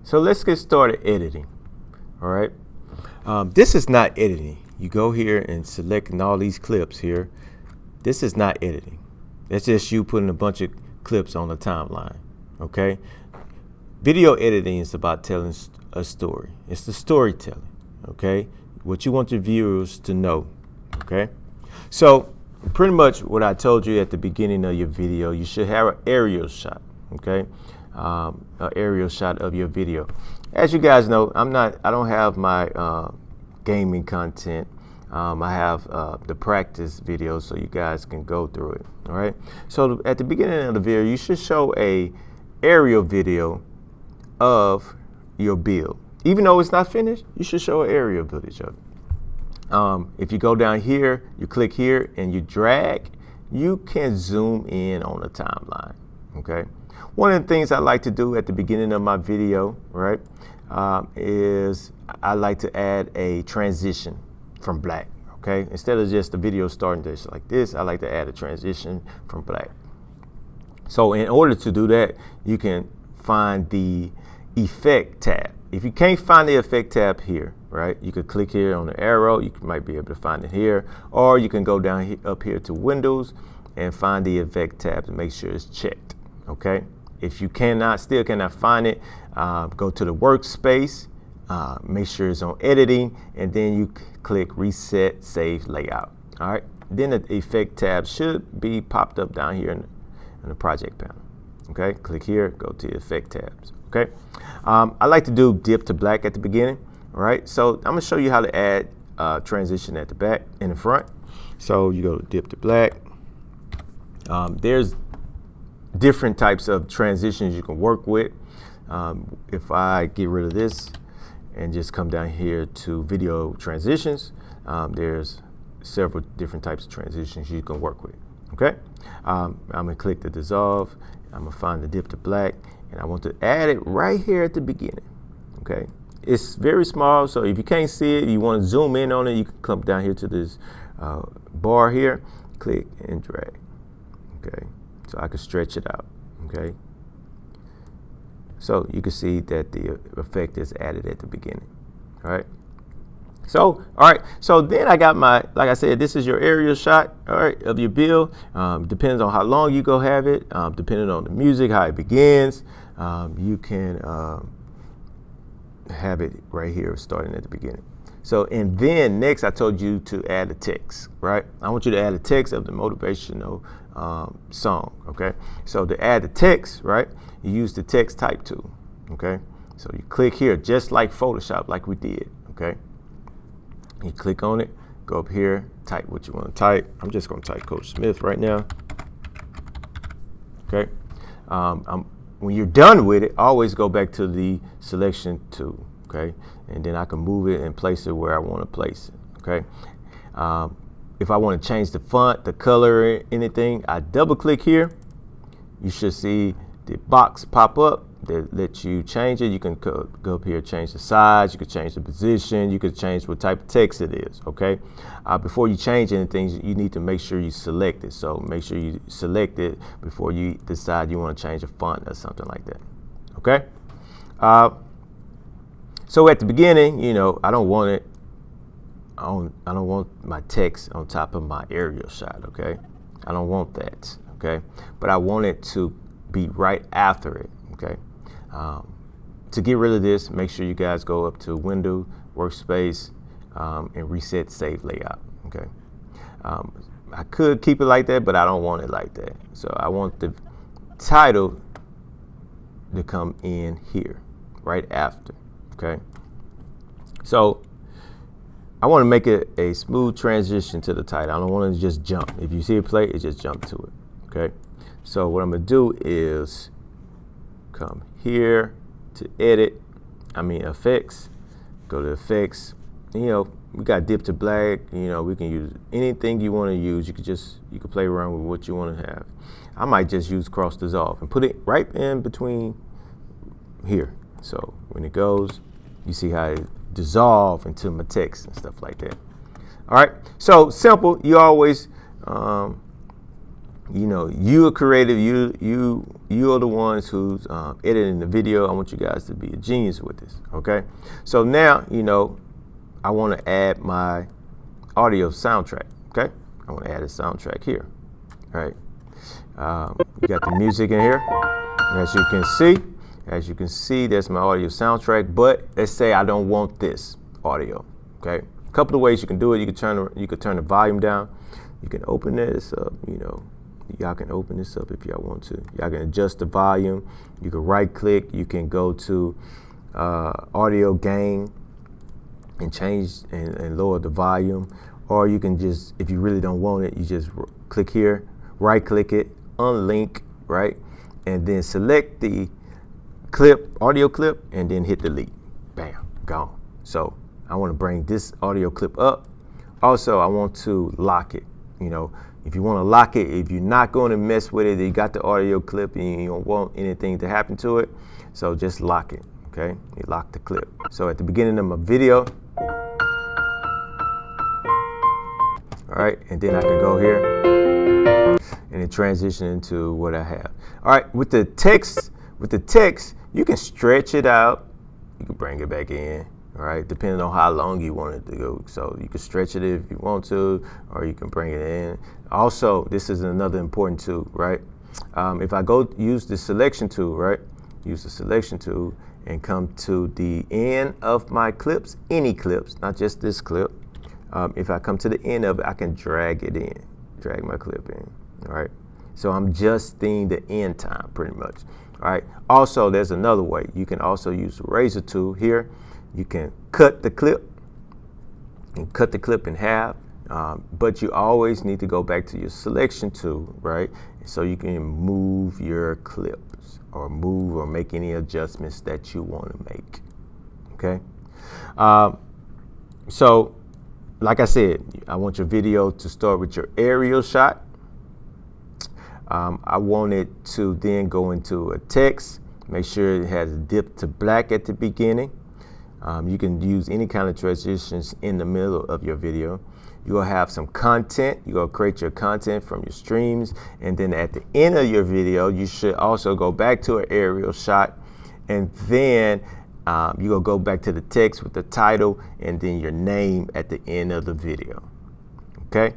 So let's get started editing. All right. This is not editing. You go here and select all these clips here. This is not editing. That's just you putting a bunch of clips on the timeline. Okay. Video editing is about telling a story. It's the storytelling. Okay. What you want your viewers to know. Okay. So pretty much what I told you at the beginning of your video, you should have an aerial shot. Okay. An aerial shot of your video. As you guys know, I don't have my gaming content. I have the practice videos so you guys can go through it. All right. So at the beginning of the video, you should show a aerial video of your build. Even though it's not finished, you should show an aerial footage of it. If you go down here, you click here and you drag, you can zoom in on the timeline. Okay. One of the things I like to do at the beginning of my video, right, is I like to add a transition from black. Okay. Instead of just the video starting just like this, I like to add a transition from black. So in order to do that, you can find the effect tab. If you can't find the effect tab here, right, you could click here on the arrow. You might be able to find it here, or you can go down up here to Windows and find the effect tab to make sure it's checked. Okay. If you still cannot find it, go to the workspace, make sure it's on editing, and then you click reset save layout. All right. Then the effect tab should be popped up down here in the project panel. Okay. Click here, go to the effect tabs. Okay. I like to do dip to black at the beginning. All right. So I'm going to show you how to add transition at the back and the front. So you go to dip to black. There's different types of transitions you can work with. If I get rid of this and just come down here to video transitions, there's several different types of transitions you can work with. Okay. I'm going to click the dissolve. I'm going to find the dip to black, and I want to add it right here at the beginning. Okay. It's very small, so if you can't see it, you want to zoom in on it, you can come down here to this bar here, click and drag. Okay. So I can stretch it out. Okay. So you can see that the effect is added at the beginning. All right. So, all right. So then I got like I said, this is your aerial shot, all right, of your build. Depends on how long you go have it. Depending on the music, how it begins, you can have it right here starting at the beginning. So, and then next I told you to add a text, right? I want you to add a text of the motivational song, okay? So to add the text, right, you use the text type tool, okay? So you click here, just like Photoshop, like we did, okay? You click on it, go up here, type what you want to type. I'm just going to type Coach Smith right now, okay? When you're done with it, always go back to the selection tool, okay? And then I can move it and place it where I want to place it, okay? If I want to change the font, the color, anything, I double click here. You should see the box pop up that lets you change it. You can go up here, change the size, you can change the position, you can change what type of text it is, okay? Before you change anything, you need to make sure you select it. So make sure you select it before you decide you want to change a font or something like that, okay? So at the beginning, you know, I don't want my text on top of my aerial shot, okay? I don't want that, okay? But I want it to be right after it, okay? To get rid of this, make sure you guys go up to Window, Workspace, and reset Save Layout, okay? I could keep it like that, but I don't want it like that. So I want the title to come in here, right after, okay? So I want to make it a smooth transition to the title. I don't want to just jump. If you see it play, it just jump to it, okay? So what I'm going to do is come here to effects, go to effects. You know, we got dip to black. You know, we can use anything you want to use. You can play around with what you want to have. I might just use cross dissolve and put it right in between here. So when it goes, you see how it dissolve into my text and stuff like that. All right. So simple. You always you know, you are creative. You are the ones who's editing the video. I want you guys to be a genius with this. Okay. So now, you know, I want to add my audio soundtrack. Okay. I want to add a soundtrack here. All right. You got the music in here. As you can see, there's my audio soundtrack. But let's say I don't want this audio. Okay. A couple of ways you can do it. You could turn the volume down. You can open this up. You know. Y'all can open this up if y'all want to. Y'all can adjust the volume. You can right click. You can go to audio gain and change and lower the volume. Or you can just, if you really don't want it, you just click here, right click it, unlink, right? And then select the clip, audio clip, and then hit delete. Bam, gone. So I want to bring this audio clip up. Also, I want to lock it. You know, if you want to lock it, if you're not going to mess with it, you got the audio clip and you don't want anything to happen to it, so just lock it, okay? You lock the clip. So at the beginning of my video, all right, and then I can go here and it transition into what I have. All right, with the text, you can stretch it out. You can bring it back in. All right, depending on how long you want it to go. So you can stretch it if you want to, or you can bring it in. Also, this is another important tool, right? If I go use the selection tool, right? Use the selection tool and come to the end of my clips, any clips, not just this clip. If I come to the end of it, I can drag it in, drag my clip in, all right? So I'm just seeing the end time pretty much, all right? Also, there's another way. You can also use the razor tool here. You can cut the clip and cut the clip in half, but you always need to go back to your selection tool, right? So you can move your clips or move or make any adjustments that you want to make, okay? So like I said, I want your video to start with your aerial shot. I want it to then go into a text. Make sure it has a dip to black at the beginning. You can use any kind of transitions in the middle of your video. You will have some content. You're going to create your content from your streams. And then at the end of your video, you should also go back to an aerial shot. And then you're going to go back to the text with the title and then your name at the end of the video. Okay?